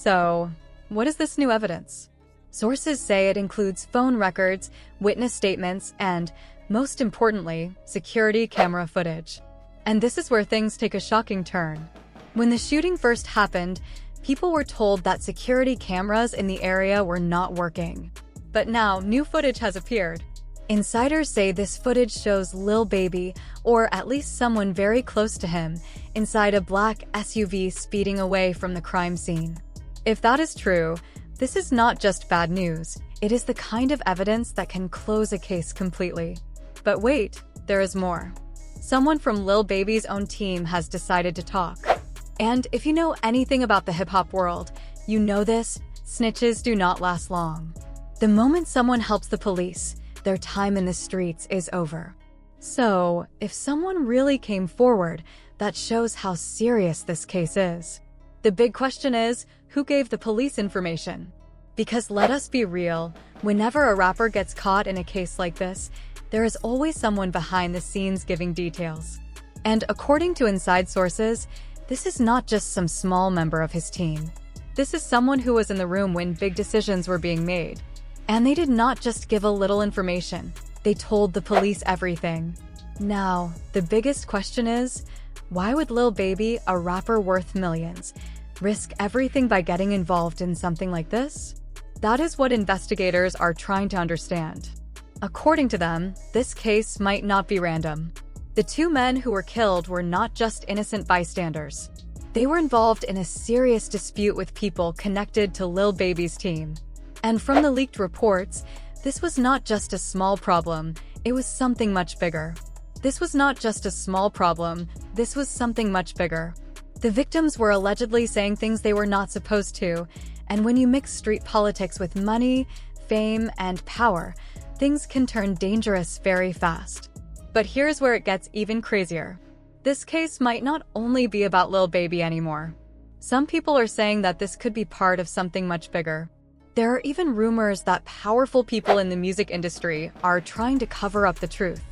So, what is this new evidence? Sources say it includes phone records, witness statements, and, most importantly, security camera footage. And this is where things take a shocking turn. When the shooting first happened, people were told that security cameras in the area were not working. But now, new footage has appeared. Insiders say this footage shows Lil Baby, or at least someone very close to him, inside a black SUV speeding away from the crime scene. If that is true, this is not just bad news, it is the kind of evidence that can close a case completely. But wait, there is more. Someone from Lil Baby's own team has decided to talk. And if you know anything about the hip-hop world, you know this: snitches do not last long. The moment someone helps the police, their time in the streets is over. So, if someone really came forward, that shows how serious this case is. The big question is, who gave the police information? Because let us be real, whenever a rapper gets caught in a case like this, there is always someone behind the scenes giving details. And according to inside sources, this is not just some small member of his team. This is someone who was in the room when big decisions were being made. And they did not just give a little information, they told the police everything. Now, the biggest question is, why would Lil Baby, a rapper worth millions, risk everything by getting involved in something like this? That is what investigators are trying to understand. According to them, this case might not be random. The two men who were killed were not just innocent bystanders. They were involved in a serious dispute with people connected to Lil Baby's team. And from the leaked reports, this was not just a small problem, it was something much bigger. This was not just a small problem, this was something much bigger. The victims were allegedly saying things they were not supposed to, and when you mix street politics with money, fame, and power, things can turn dangerous very fast. But here's where it gets even crazier. This case might not only be about Lil Baby anymore. Some people are saying that this could be part of something much bigger. There are even rumors that powerful people in the music industry are trying to cover up the truth.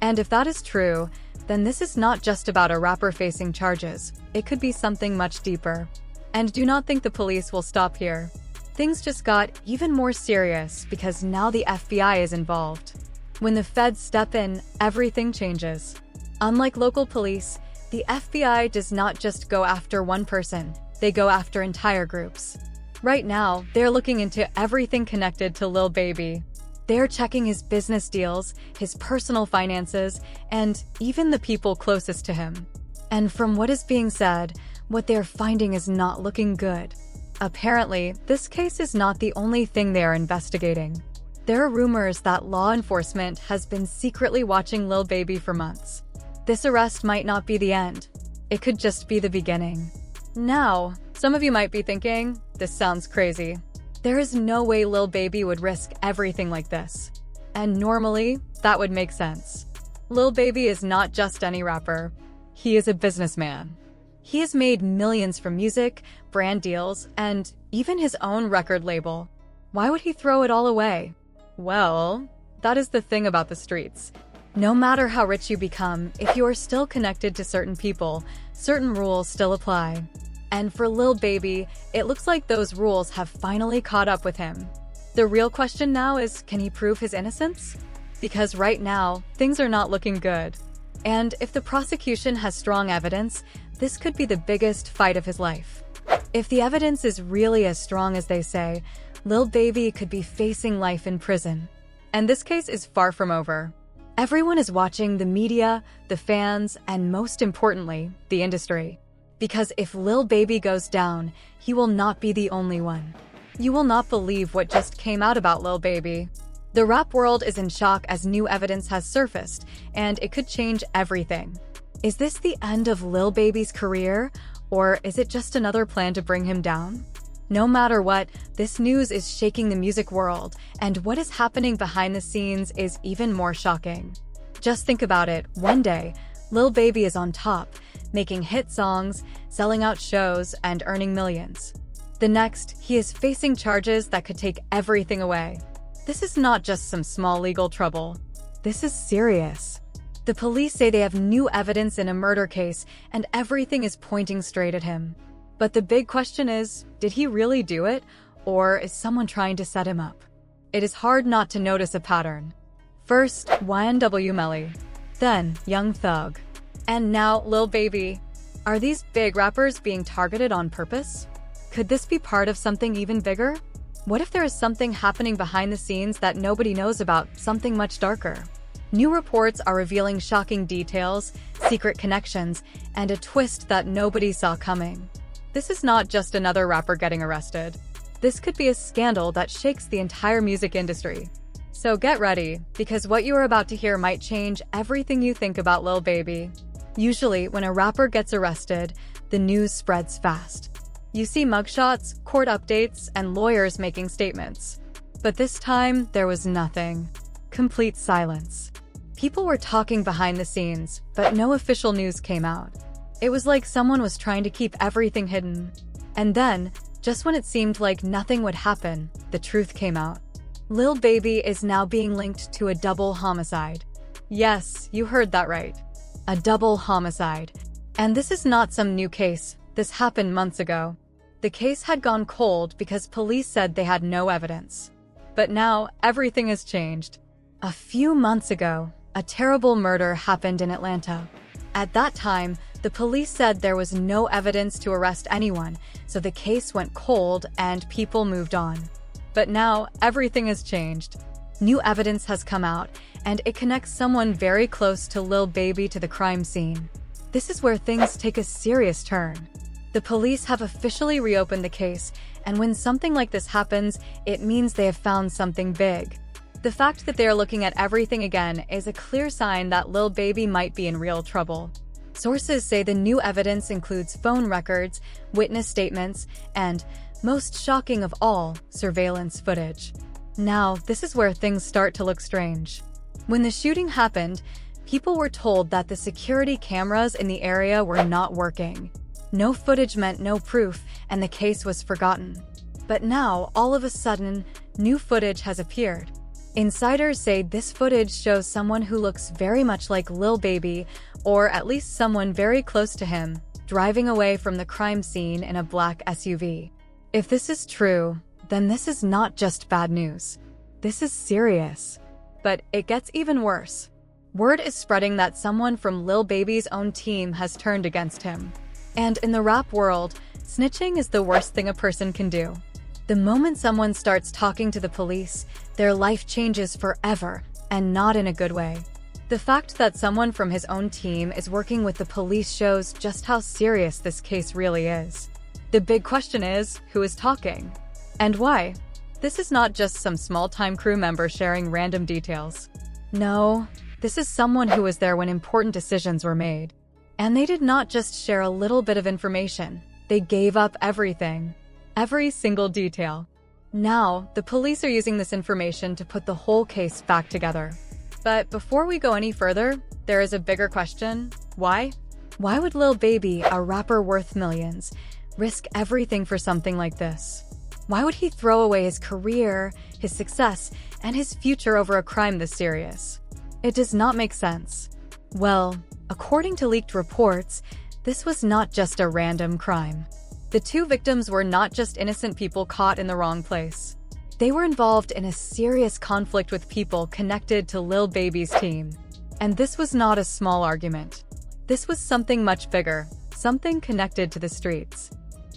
And if that is true, then this is not just about a rapper facing charges. It could be something much deeper. And do not think the police will stop here. Things just got even more serious because now the FBI is involved. When the feds step in, everything changes. Unlike local police, the FBI does not just go after one person, they go after entire groups. Right now, they're looking into everything connected to Lil Baby. They're checking his business deals, his personal finances, and even the people closest to him. And from what is being said, what they're finding is not looking good. Apparently, this case is not the only thing they are investigating. There are rumors that law enforcement has been secretly watching Lil Baby for months. This arrest might not be the end. It could just be the beginning. Now, some of you might be thinking, this sounds crazy. There is no way Lil Baby would risk everything like this. And normally, that would make sense. Lil Baby is not just any rapper. He is a businessman. He has made millions from music, brand deals, and even his own record label. Why would he throw it all away? Well, that is the thing about the streets. No matter how rich you become, if you are still connected to certain people, certain rules still apply. And for Lil Baby, it looks like those rules have finally caught up with him. The real question now is, can he prove his innocence? Because right now, things are not looking good. And if the prosecution has strong evidence, this could be the biggest fight of his life. If the evidence is really as strong as they say, Lil Baby could be facing life in prison. And this case is far from over. Everyone is watching: the media, the fans, and most importantly, the industry. Because if Lil Baby goes down, he will not be the only one. You will not believe what just came out about Lil Baby. The rap world is in shock as new evidence has surfaced, and it could change everything. Is this the end of Lil Baby's career, or is it just another plan to bring him down? No matter what, this news is shaking the music world, and what is happening behind the scenes is even more shocking. Just think about it. One day, Lil Baby is on top, making hit songs, selling out shows, and earning millions. The next, he is facing charges that could take everything away. This is not just some small legal trouble. This is serious. The police say they have new evidence in a murder case, and everything is pointing straight at him. But the big question is, did he really do it, or is someone trying to set him up? It is hard not to notice a pattern. First, YNW Melly, then Young Thug, and now Lil Baby. Are these big rappers being targeted on purpose? Could this be part of something even bigger? What if there is something happening behind the scenes that nobody knows about, something much darker? New reports are revealing shocking details, secret connections, and a twist that nobody saw coming. This is not just another rapper getting arrested. This could be a scandal that shakes the entire music industry. So get ready, because what you are about to hear might change everything you think about Lil Baby. Usually, when a rapper gets arrested, the news spreads fast. You see mugshots, court updates, and lawyers making statements. But this time, there was nothing. Complete silence. People were talking behind the scenes, but no official news came out. It was like someone was trying to keep everything hidden. And then, just when it seemed like nothing would happen, the truth came out. Lil Baby is now being linked to a double homicide. Yes, you heard that right. A double homicide. And this is not some new case. This happened months ago. The case had gone cold because police said they had no evidence. But now, everything has changed. A few months ago, a terrible murder happened in Atlanta. At that time, the police said there was no evidence to arrest anyone, so the case went cold and people moved on. But now, everything has changed. New evidence has come out, and it connects someone very close to Lil Baby to the crime scene. This is where things take a serious turn. The police have officially reopened the case, and when something like this happens, it means they have found something big. The fact that they are looking at everything again is a clear sign that Lil Baby might be in real trouble. Sources say the new evidence includes phone records, witness statements, and, most shocking of all, surveillance footage. Now, this is where things start to look strange. When the shooting happened, people were told that the security cameras in the area were not working. No footage meant no proof, and the case was forgotten. But now, all of a sudden, new footage has appeared. Insiders say this footage shows someone who looks very much like Lil Baby, or at least someone very close to him, driving away from the crime scene in a black SUV. If this is true, then this is not just bad news. This is serious. But it gets even worse. Word is spreading that someone from Lil Baby's own team has turned against him. And in the rap world, snitching is the worst thing a person can do. The moment someone starts talking to the police, their life changes forever, and not in a good way. The fact that someone from his own team is working with the police shows just how serious this case really is. The big question is, who is talking? And why? This is not just some small-time crew member sharing random details. No, this is someone who was there when important decisions were made. And they did not just share a little bit of information. They gave up everything. Every single detail. Now, the police are using this information to put the whole case back together. But before we go any further, there is a bigger question. Why? Why would Lil Baby, a rapper worth millions, risk everything for something like this? Why would he throw away his career, his success, and his future over a crime this serious? It does not make sense. Well, according to leaked reports, this was not just a random crime. The two victims were not just innocent people caught in the wrong place. They were involved in a serious conflict with people connected to Lil Baby's team. And this was not a small argument. This was something much bigger, something connected to the streets.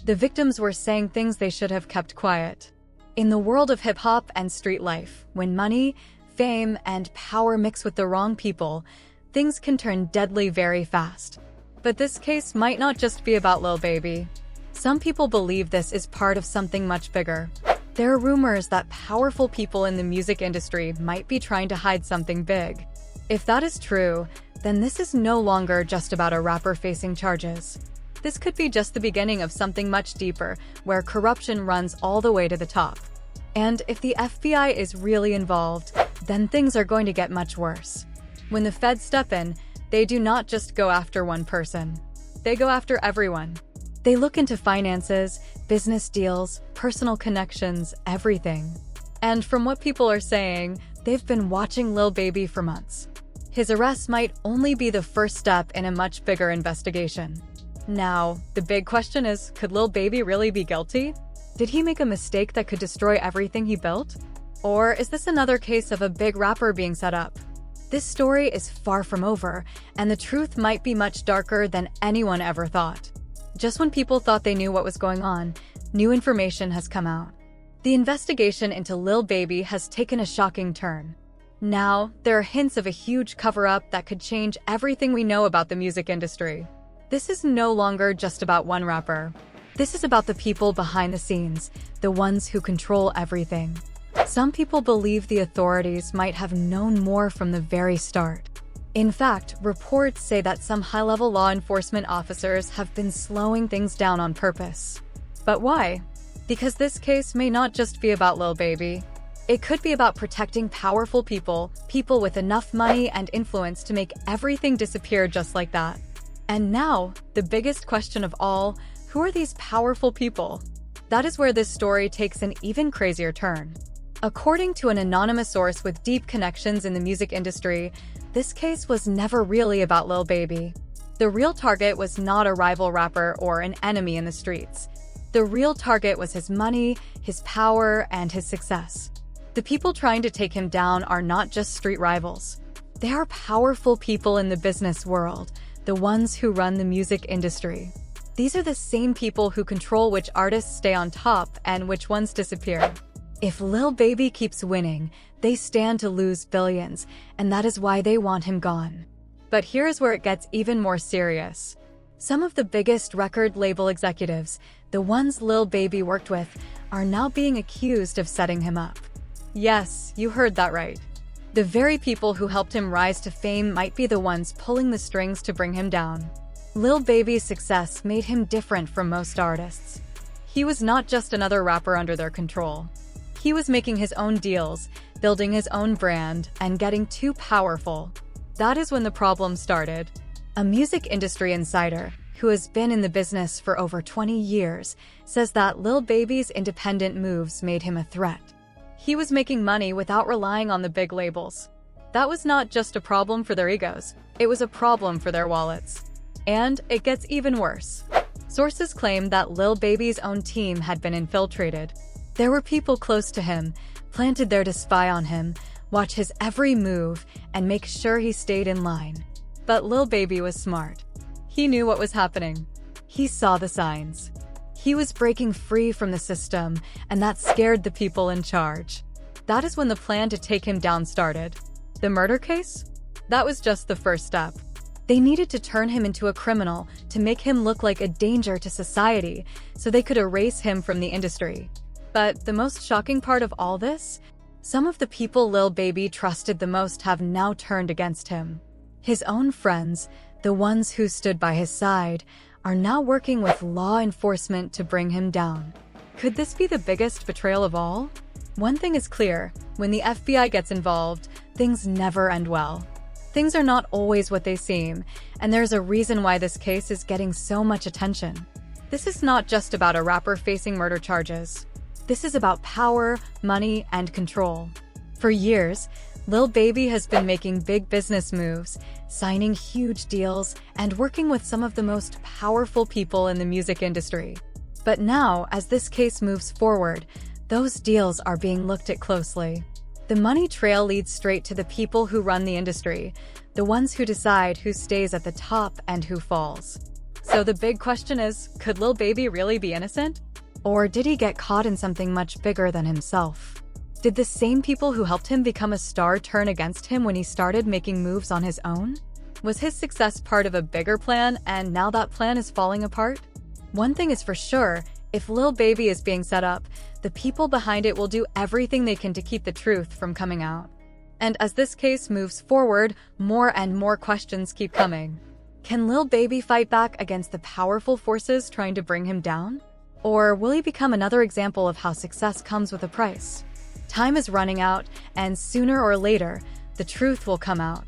The victims were saying things they should have kept quiet. In the world of hip-hop and street life, when money, fame, and power mix with the wrong people, things can turn deadly very fast. But this case might not just be about Lil Baby. Some people believe this is part of something much bigger. There are rumors that powerful people in the music industry might be trying to hide something big. If that is true, then this is no longer just about a rapper facing charges. This could be just the beginning of something much deeper, where corruption runs all the way to the top. And if the FBI is really involved, then things are going to get much worse. When the feds step in, they do not just go after one person. They go after everyone. They look into finances, business deals, personal connections, everything. And from what people are saying, they've been watching Lil Baby for months. His arrest might only be the first step in a much bigger investigation. Now, the big question is, could Lil Baby really be guilty? Did he make a mistake that could destroy everything he built? Or is this another case of a big rapper being set up? This story is far from over, and the truth might be much darker than anyone ever thought. Just when people thought they knew what was going on, new information has come out. The investigation into Lil Baby has taken a shocking turn. Now, there are hints of a huge cover-up that could change everything we know about the music industry. This is no longer just about one rapper. This is about the people behind the scenes, the ones who control everything. Some people believe the authorities might have known more from the very start. In fact, reports say that some high-level law enforcement officers have been slowing things down on purpose. But why? Because this case may not just be about Lil Baby. It could be about protecting powerful people, people with enough money and influence to make everything disappear just like that. And now, the biggest question of all, who are these powerful people? That is where this story takes an even crazier turn. According to an anonymous source with deep connections in the music industry, this case was never really about Lil Baby. The real target was not a rival rapper or an enemy in the streets. The real target was his money, his power, and his success. The people trying to take him down are not just street rivals. They are powerful people in the business world, the ones who run the music industry. These are the same people who control which artists stay on top and which ones disappear. If Lil Baby keeps winning, they stand to lose billions, and that is why they want him gone. But here's where it gets even more serious. Some of the biggest record label executives, the ones Lil Baby worked with, are now being accused of setting him up. Yes, you heard that right. The very people who helped him rise to fame might be the ones pulling the strings to bring him down. Lil Baby's success made him different from most artists. He was not just another rapper under their control. He was making his own deals, building his own brand, and getting too powerful. That is when the problem started. A music industry insider, who has been in the business for over 20 years, says that Lil Baby's independent moves made him a threat. He was making money without relying on the big labels. That was not just a problem for their egos, it was a problem for their wallets. And it gets even worse. Sources claim that Lil Baby's own team had been infiltrated. There were people close to him, planted there to spy on him, watch his every move, and make sure he stayed in line. But Lil Baby was smart. He knew what was happening. He saw the signs. He was breaking free from the system, and that scared the people in charge. That is when the plan to take him down started. The murder case? That was just the first step. They needed to turn him into a criminal to make him look like a danger to society so they could erase him from the industry. But the most shocking part of all this? Some of the people Lil Baby trusted the most have now turned against him. His own friends, the ones who stood by his side, are now working with law enforcement to bring him down. Could this be the biggest betrayal of all? One thing is clear, when the FBI gets involved, things never end well. Things are not always what they seem, and there's a reason why this case is getting so much attention. This is not just about a rapper facing murder charges. This is about power, money, and control. For years, Lil Baby has been making big business moves, signing huge deals, and working with some of the most powerful people in the music industry. But now, as this case moves forward, those deals are being looked at closely. The money trail leads straight to the people who run the industry, the ones who decide who stays at the top and who falls. So the big question is, could Lil Baby really be innocent? Or did he get caught in something much bigger than himself? Did the same people who helped him become a star turn against him when he started making moves on his own? Was his success part of a bigger plan, and now that plan is falling apart? One thing is for sure, if Lil Baby is being set up, the people behind it will do everything they can to keep the truth from coming out. And as this case moves forward, more and more questions keep coming. Can Lil Baby fight back against the powerful forces trying to bring him down? Or will he become another example of how success comes with a price? Time is running out, and sooner or later, the truth will come out.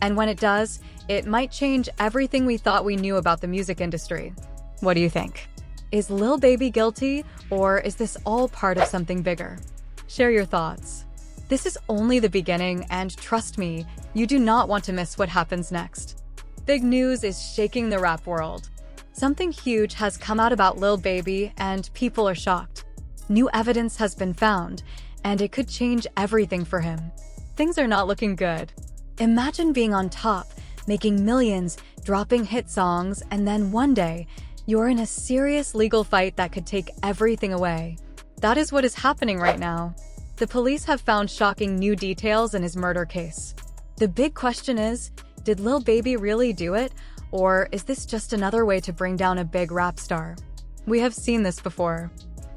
And when it does, it might change everything we thought we knew about the music industry. What do you think? Is Lil Baby guilty, or is this all part of something bigger? Share your thoughts. This is only the beginning, and trust me, you do not want to miss what happens next. Big news is shaking the rap world. Something huge has come out about Lil Baby, and people are shocked. New evidence has been found, and it could change everything for him. Things are not looking good. Imagine being on top, making millions, dropping hit songs, and then one day, you're in a serious legal fight that could take everything away. That is what is happening right now. The police have found shocking new details in his murder case. The big question is, did Lil Baby really do it, or is this just another way to bring down a big rap star? We have seen this before.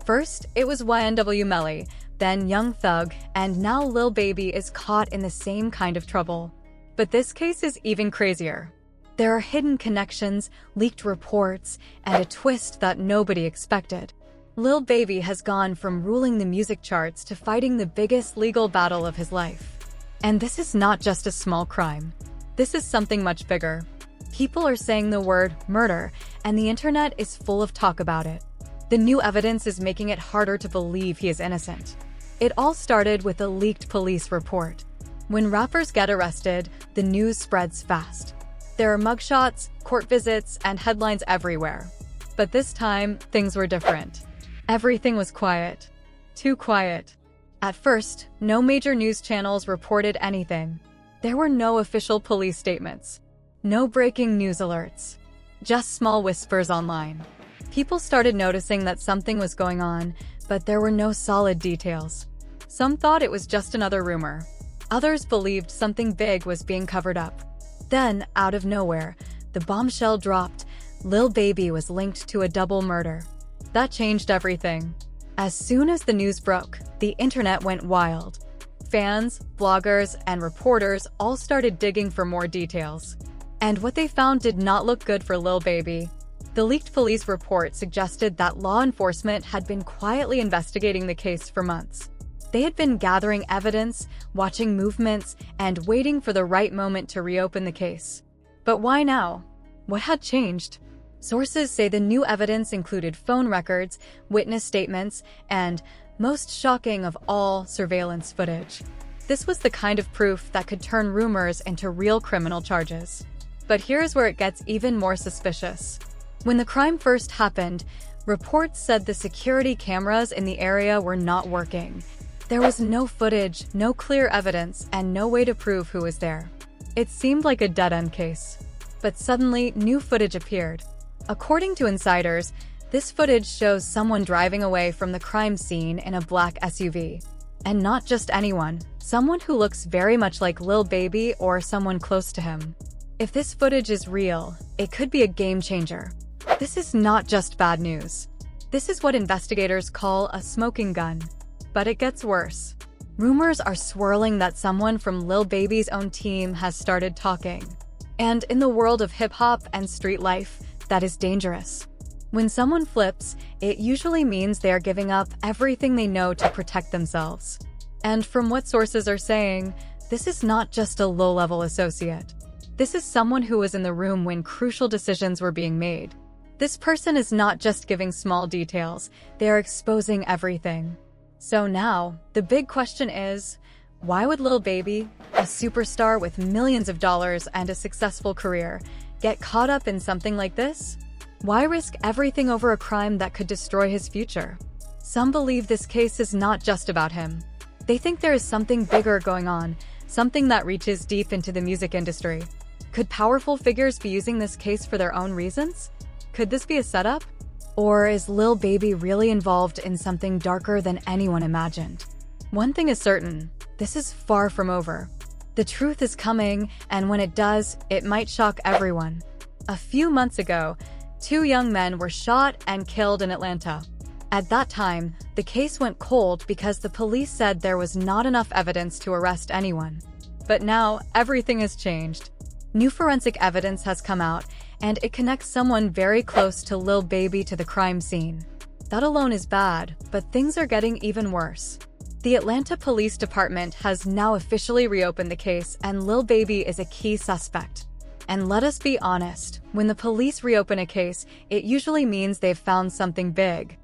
First, it was YNW Melly, then Young Thug, and now Lil Baby is caught in the same kind of trouble. But this case is even crazier. There are hidden connections, leaked reports, and a twist that nobody expected. Lil Baby has gone from ruling the music charts to fighting the biggest legal battle of his life. And this is not just a small crime. This is something much bigger. People are saying the word murder, and the internet is full of talk about it. The new evidence is making it harder to believe he is innocent. It all started with a leaked police report. When rappers get arrested, the news spreads fast. There are mugshots, court visits, and headlines everywhere. But this time, things were different. Everything was quiet. Too quiet. At first, no major news channels reported anything. There were no official police statements. No breaking news alerts. Just small whispers online. People started noticing that something was going on, but there were no solid details. Some thought it was just another rumor. Others believed something big was being covered up. Then, out of nowhere, the bombshell dropped. Lil Baby was linked to a double murder. That changed everything. As soon as the news broke, the internet went wild. Fans, bloggers, and reporters all started digging for more details. And what they found did not look good for Lil Baby. The leaked police report suggested that law enforcement had been quietly investigating the case for months. They had been gathering evidence, watching movements, and waiting for the right moment to reopen the case. But why now? What had changed? Sources say the new evidence included phone records, witness statements, and, most shocking of all, surveillance footage. This was the kind of proof that could turn rumors into real criminal charges. But here's where it gets even more suspicious. When the crime first happened, reports said the security cameras in the area were not working. There was no footage, no clear evidence, and no way to prove who was there. It seemed like a dead-end case. But suddenly, new footage appeared. According to insiders, this footage shows someone driving away from the crime scene in a black SUV. And not just anyone, someone who looks very much like Lil Baby or someone close to him. If this footage is real, it could be a game changer. This is not just bad news. This is what investigators call a smoking gun. But it gets worse. Rumors are swirling that someone from Lil Baby's own team has started talking. And in the world of hip-hop and street life, that is dangerous. When someone flips, it usually means they are giving up everything they know to protect themselves. And from what sources are saying, this is not just a low-level associate. This is someone who was in the room when crucial decisions were being made. This person is not just giving small details, they are exposing everything. So now, the big question is, why would Lil Baby, a superstar with millions of dollars and a successful career, get caught up in something like this? Why risk everything over a crime that could destroy his future? Some believe this case is not just about him. They think there is something bigger going on, something that reaches deep into the music industry. Could powerful figures be using this case for their own reasons? Could this be a setup? Or is Lil Baby really involved in something darker than anyone imagined? One thing is certain, this is far from over. The truth is coming, and when it does, it might shock everyone. A few months ago, 2 young men were shot and killed in Atlanta. At that time, the case went cold because the police said there was not enough evidence to arrest anyone. But now, everything has changed. New forensic evidence has come out, and it connects someone very close to Lil Baby to the crime scene. That alone is bad, but things are getting even worse. The Atlanta Police Department has now officially reopened the case, and Lil Baby is a key suspect. And let us be honest, when the police reopen a case, it usually means they've found something big.